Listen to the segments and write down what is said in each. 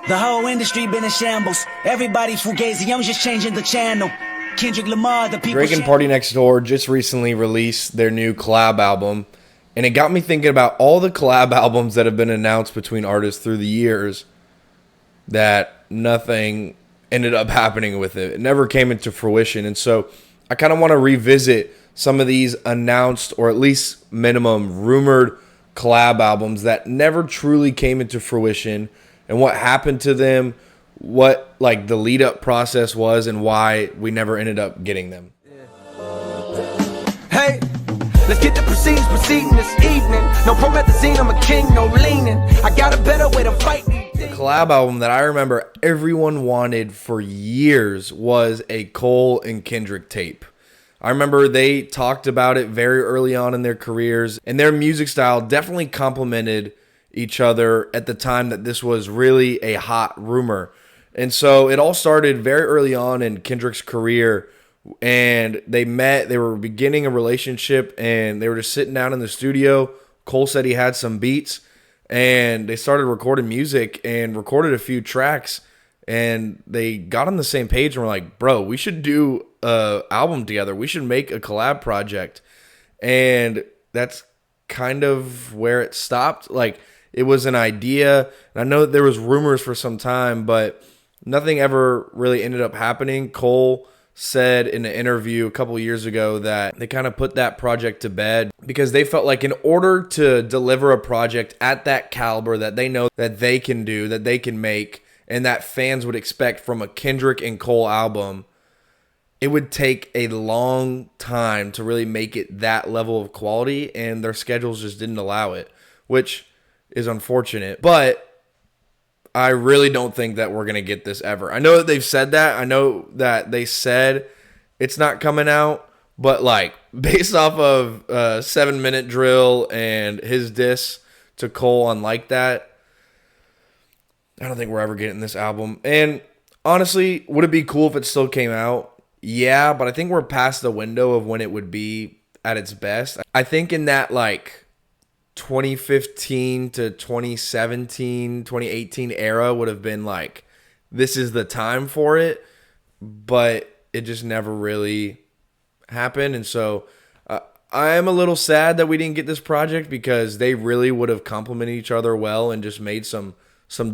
The whole industry been in shambles. Everybody fugazi, I'm just changing the channel. Kendrick Lamar, the people. Drake and Party Next Door just recently released their new collab album, and it got me thinking about all the collab albums that have been announced between artists through the years that nothing ended up happening with it. It never came into fruition, and so I kind of want to revisit some of these announced, or at least minimum rumored, collab albums that never truly came into fruition, and what happened to them, what like the lead up process was, and why we never ended up getting them. Hey, let's get the proceedings proceeding this evening. No promethazine, I'm a king, no leaning. I got a better way to fight. The collab album that I remember everyone wanted for years was a Cole and Kendrick tape. I remember they talked about it very early on in their careers, and their music style definitely complemented each other at the time that this was really a hot rumor. And so it all started very early on in Kendrick's career, and they met, they were beginning a relationship, and they were just sitting down in the studio. Cole said he had some beats, and they started recording music and recorded a few tracks, and they got on the same page and were like, bro, we should do an album together. We should make a collab project. And that's kind of where it stopped. Like, it was an idea, and I know that there was rumors for some time, but nothing ever really ended up happening. Cole said in an interview a couple years ago that they kind of put that project to bed because they felt like in order to deliver a project at that caliber that they know that they can do, that they can make, and that fans would expect from a Kendrick and Cole album, it would take a long time to really make it that level of quality, and their schedules just didn't allow it, which is unfortunate. But I really don't think that we're going to get this ever. I know that they've said that. I know that they said it's not coming out. But, like, based off of 7 Minute Drill and his diss to Cole on Like That, I don't think we're ever getting this album. And honestly, would it be cool if it still came out? Yeah, but I think we're past the window of when it would be at its best. I think in that, like, 2015 to 2017, 2018 era would have been like, this is the time for it, but it just never really happened. And so I am a little sad that we didn't get this project because they really would have complemented each other well and just made some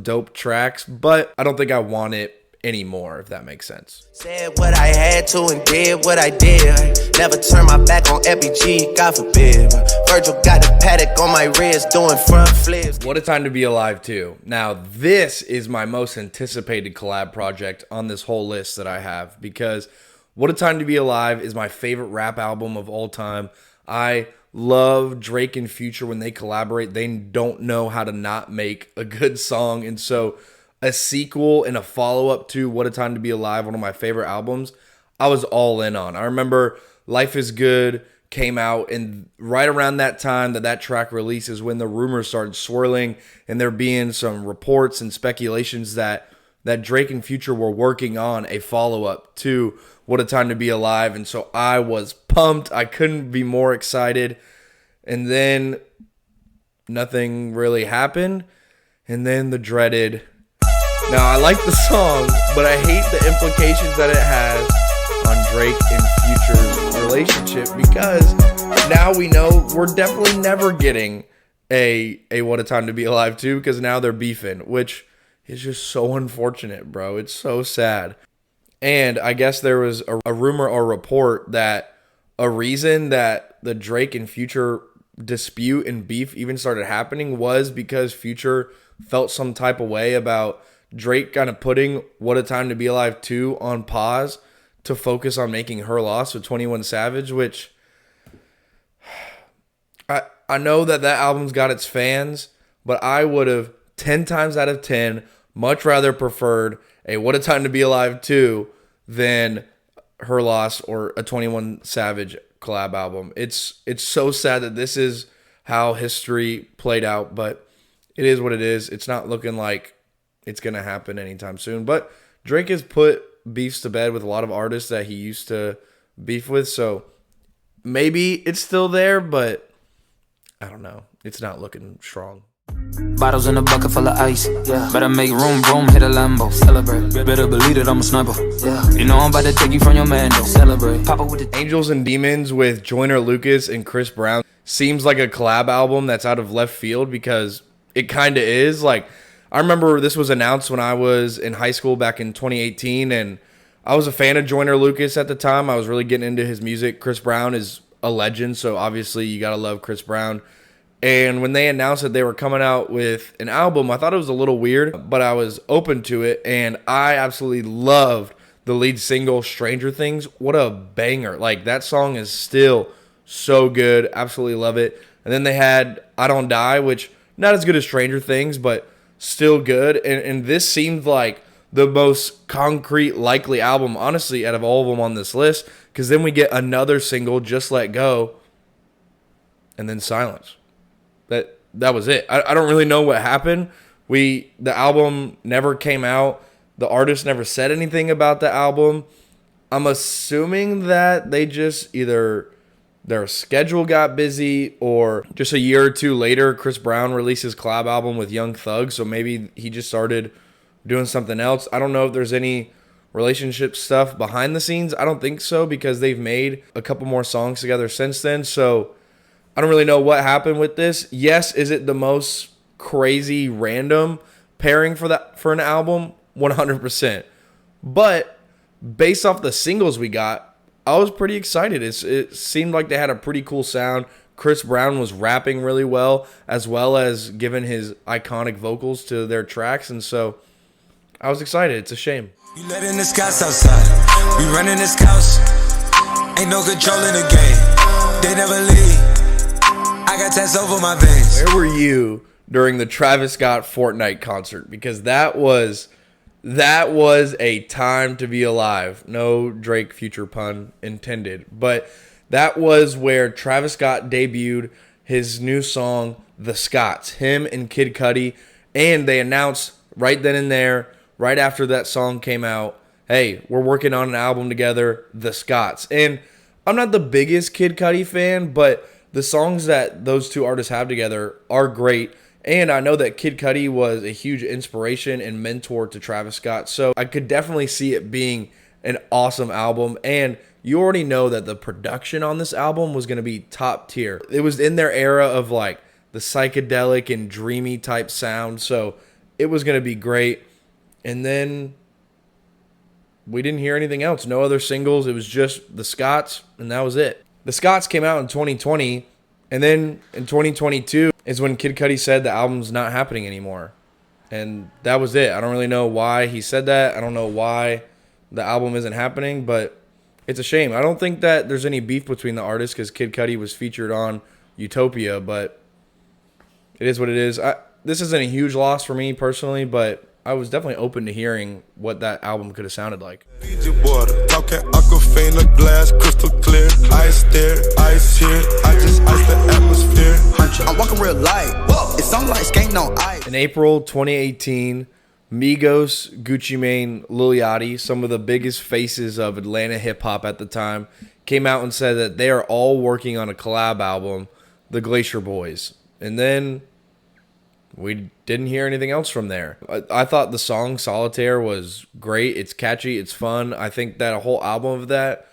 dope tracks, but I don't think I want it anymore, if that makes sense. Said what I had to and did what I did. Never turn my back on FBG, God forbid. Virgil got a paddock on my wrist doing front flips. What a Time to Be Alive too. Now, this is my most anticipated collab project on this whole list that I have because What a Time to Be Alive is my favorite rap album of all time. I love Drake and Future when they collaborate. They don't know how to not make a good song, and so a sequel and a follow-up to What a Time to Be Alive, one of my favorite albums, I was all in on. I remember Life is Good came out, and right around that time that track releases when the rumors started swirling and there being some reports and speculations that Drake and Future were working on a follow-up to What a Time to Be Alive, and so I was pumped. I couldn't be more excited, and then nothing really happened, and then the dreaded... Now, I like the song, but I hate the implications that it has on Drake and Future's relationship because now we know we're definitely never getting a What a Time to Be Alive 2 because now they're beefing, which is just so unfortunate, bro. It's so sad. And I guess there was a rumor or report that a reason that the Drake and Future dispute and beef even started happening was because Future felt some type of way about Drake kind of putting What a Time to Be Alive 2 on pause to focus on making Her Loss with 21 Savage, which I know that album's got its fans, but I would have 10 times out of 10 much rather preferred a What a Time to Be Alive 2 than Her Loss or a 21 Savage collab album. It's so sad that this is how history played out, but it is what it is. It's not looking like it's going to happen anytime soon. But Drake has put beefs to bed with a lot of artists that he used to beef with. So maybe it's still there, but I don't know. It's not looking strong. Bottles in a bucket full of ice. Yeah. Better make room, hit a Lambo. Celebrate. Better believe that I'm a sniper. Yeah. You know I'm about to take you from your man, though. Celebrate. Papa with the Angels and Demons with Joyner Lucas and Chris Brown seems like a collab album that's out of left field because it kind of is. Like, I remember this was announced when I was in high school back in 2018, and I was a fan of Joyner Lucas at the time. I was really getting into his music. Chris Brown is a legend, so obviously you got to love Chris Brown. And when they announced that they were coming out with an album, I thought it was a little weird, but I was open to it, and I absolutely loved the lead single, Stranger Things. What a banger. Like, that song is still so good. Absolutely love it. And then they had I Don't Die, which not as good as Stranger Things, but still good. And this seemed like the most concrete, likely album, honestly, out of all of them on this list, because then we get another single, Just Let Go, and then silence. That was it. I don't really know what happened. The album never came out. The artist never said anything about the album. I'm assuming that they just either their schedule got busy or just a year or two later, Chris Brown released his collab album with Young Thug. So maybe he just started doing something else. I don't know if there's any relationship stuff behind the scenes. I don't think so because they've made a couple more songs together since then. So I don't really know what happened with this. Yes, is it the most crazy random pairing for an album? 100%. But based off the singles we got, I was pretty excited. It seemed like they had a pretty cool sound. Chris Brown was rapping really well as giving his iconic vocals to their tracks, and so I was excited. It's a shame. You letting the scouts outside. We running the scouts. Ain't no control in the game. They never leave. I got tats over my veins. Where were you during the Travis Scott Fortnite concert? Because that was a time to be alive. No Drake future pun intended. But that was where Travis Scott debuted his new song, The Scotts. Him and Kid Cudi. And they announced right then and there, right after that song came out, hey, we're working on an album together, The Scotts. And I'm not the biggest Kid Cudi fan, but the songs that those two artists have together are great. And I know that Kid Cudi was a huge inspiration and mentor to Travis Scott. So I could definitely see it being an awesome album. And you already know that the production on this album was going to be top tier. It was in their era of like the psychedelic and dreamy type sound. So it was going to be great. And then we didn't hear anything else. No other singles. It was just The Scotts, and that was it. The Scotts came out in 2020, and then in 2022 is when Kid Cudi said the album's not happening anymore. And that was it. I don't really know why he said that. I don't know why the album isn't happening, but it's a shame. I don't think that there's any beef between the artists because Kid Cudi was featured on Utopia, but it is what it is. This isn't a huge loss for me personally, but I was definitely open to hearing what that album could have sounded like. Talking Aquafina, glass crystal clear. Ice there, ice here. I just ice the atmosphere. I'm walking real light. It's on like skating on ice. In April 2018, Migos, Gucci Mane, Lil Yachty, some of the biggest faces of Atlanta hip hop at the time, came out and said that they are all working on a collab album, The Glacier Boys. And then we didn't hear anything else from there. I thought the song Solitaire was great. It's catchy. It's fun. I think that a whole album of that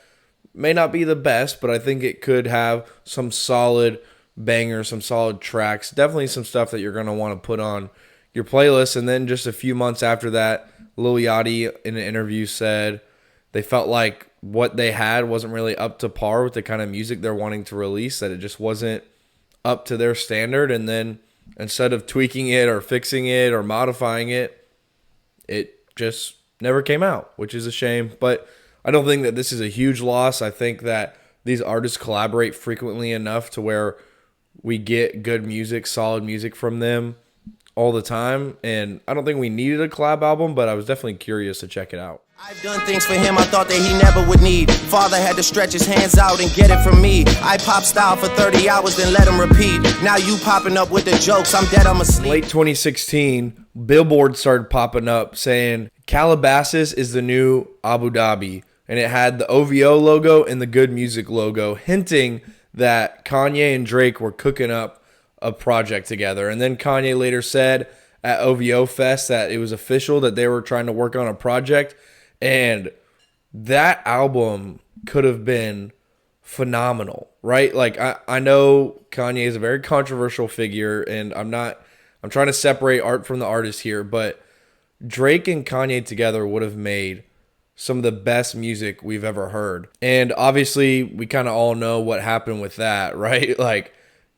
may not be the best, but I think it could have some solid bangers, some solid tracks. Definitely some stuff that you're going to want to put on your playlist. And then just a few months after that, Lil Yachty in an interview said they felt like what they had wasn't really up to par with the kind of music they're wanting to release, that it just wasn't up to their standard. And then instead of tweaking it or fixing it or modifying it, it just never came out, which is a shame. But I don't think that this is a huge loss. I think that these artists collaborate frequently enough to where we get good music, solid music from them all the time. And I don't think we needed a collab album, but I was definitely curious to check it out. I've done things for him I thought that he never would need. Father had to stretch his hands out and get it from me. I pop style for 30 hours, then let him repeat. Now you popping up with the jokes, I'm dead, I'm asleep. Late 2016, Billboard started popping up saying Calabasas is the new Abu Dhabi. And it had the OVO logo and the Good Music logo, hinting that Kanye and Drake were cooking up a project together. And then Kanye later said at OVO Fest that it was official that they were trying to work on a project. And that album could have been phenomenal, right? Like, I know Kanye is a very controversial figure, and I'm trying to separate art from the artist here, but Drake and Kanye together would have made some of the best music we've ever heard. And obviously, we kind of all know what happened with that, right? Like,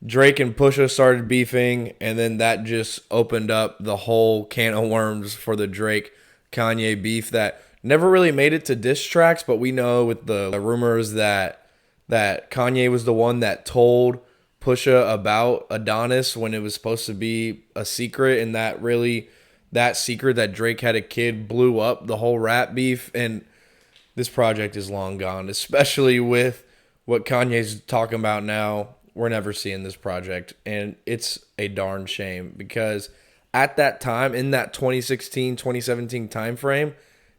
Drake and Pusha started beefing, and then that just opened up the whole can of worms for the Drake-Kanye beef that never really made it to diss tracks, but we know with the rumors that Kanye was the one that told Pusha about Adonis when it was supposed to be a secret, and that secret that Drake had a kid blew up the whole rap beef. And this project is long gone, especially with what Kanye's talking about now. We're never seeing this project, and it's a darn shame, because at that time, in that 2016, 2017 time frame,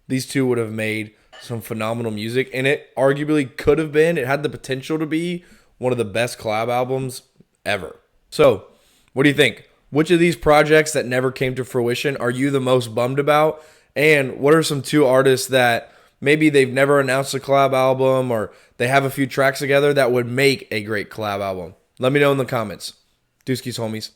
these two would have made some phenomenal music, and it arguably could have been, it had the potential to be one of the best collab albums ever. So, what do you think? Which of these projects that never came to fruition are you the most bummed about? And what are some two artists that maybe they've never announced a collab album, or they have a few tracks together that would make a great collab album? Let me know in the comments. Deuskies, homies.